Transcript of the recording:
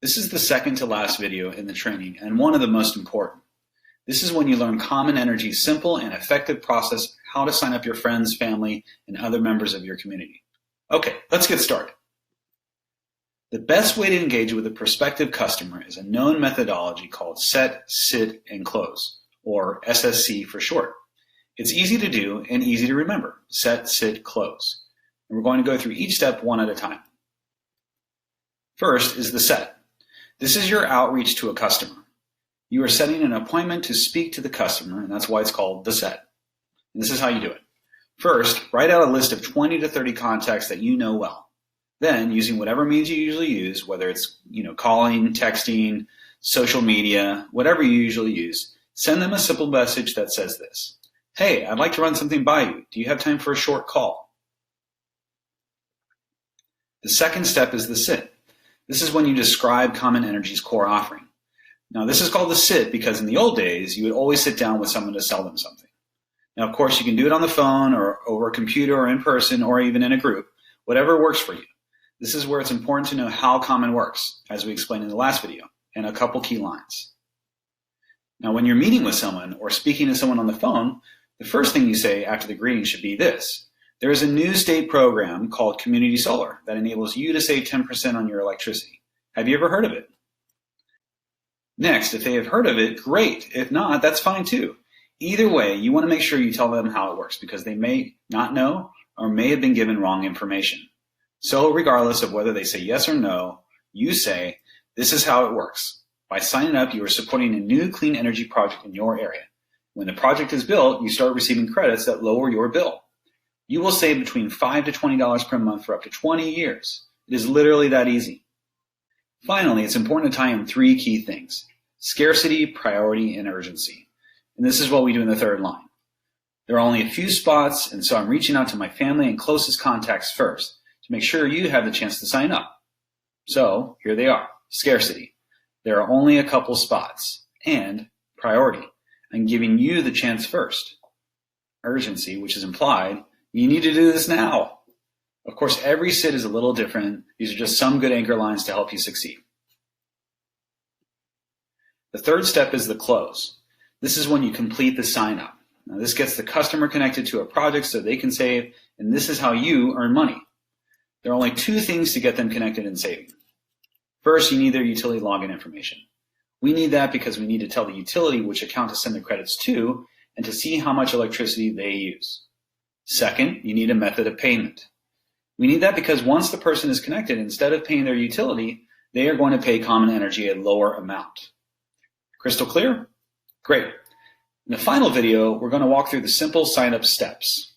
This is the second to last video in the training and one of the most important. This is when you learn Common Energy's simple and effective process how to sign up your friends, family, and other members of your community. Okay, let's get started. The best way to engage with a prospective customer is a known methodology called Set, Sit, and Close, or SSC for short. It's easy to do and easy to remember. Set, sit, close. And we're going to go through each step one at a time. First is the set. This is your outreach to a customer. You are setting an appointment to speak to the customer, and that's why it's called the set. And this is how you do it. First, write out a list of 20 to 30 contacts that you know well. Then, using whatever means you usually use, whether it's calling, texting, social media, whatever you usually use, send them a simple message that says this. Hey, I'd like to run something by you. Do you have time for a short call? The second step is the sit. This is when you describe Common Energy's core offering. Now, this is called the sit because in the old days, you would always sit down with someone to sell them something. Now, of course, you can do it on the phone or over a computer or in person or even in a group, whatever works for you. This is where it's important to know how Common works, as we explained in the last video, and a couple key lines. Now, when you're meeting with someone or speaking to someone on the phone, the first thing you say after the greeting should be this. There is a new state program called Community Solar that enables you to save 10% on your electricity. Have you ever heard of it? Next, if they have heard of it, great. If not, that's fine too. Either way, you want to make sure you tell them how it works because they may not know or may have been given wrong information. So regardless of whether they say yes or no, you say, this is how it works. By signing up, you are supporting a new clean energy project in your area. When the project is built, you start receiving credits that lower your bill. You will save between $5 to $20 per month for up to 20 years. It is literally that easy. Finally, it's important to tie in three key things: scarcity, priority, and urgency. And this is what we do in the third line. There are only a few spots, and so I'm reaching out to my family and closest contacts first to make sure you have the chance to sign up. So here they are. Scarcity. There are only a couple spots. And priority. I'm giving you the chance first. Urgency, which is implied, you need to do this now. Of course, every sit is a little different. These are just some good anchor lines to help you succeed. The third step is the close. This is when you complete the sign up. Now, this gets the customer connected to a project so they can save, and this is how you earn money. There are only two things to get them connected and saving. First, you need their utility login information. We need that because we need to tell the utility which account to send the credits to and to see how much electricity they use. Second, you need a method of payment. We need that because once the person is connected, instead of paying their utility, they are going to pay Common Energy a lower amount. Crystal clear? Great. In the final video, we're going to walk through the simple sign-up steps.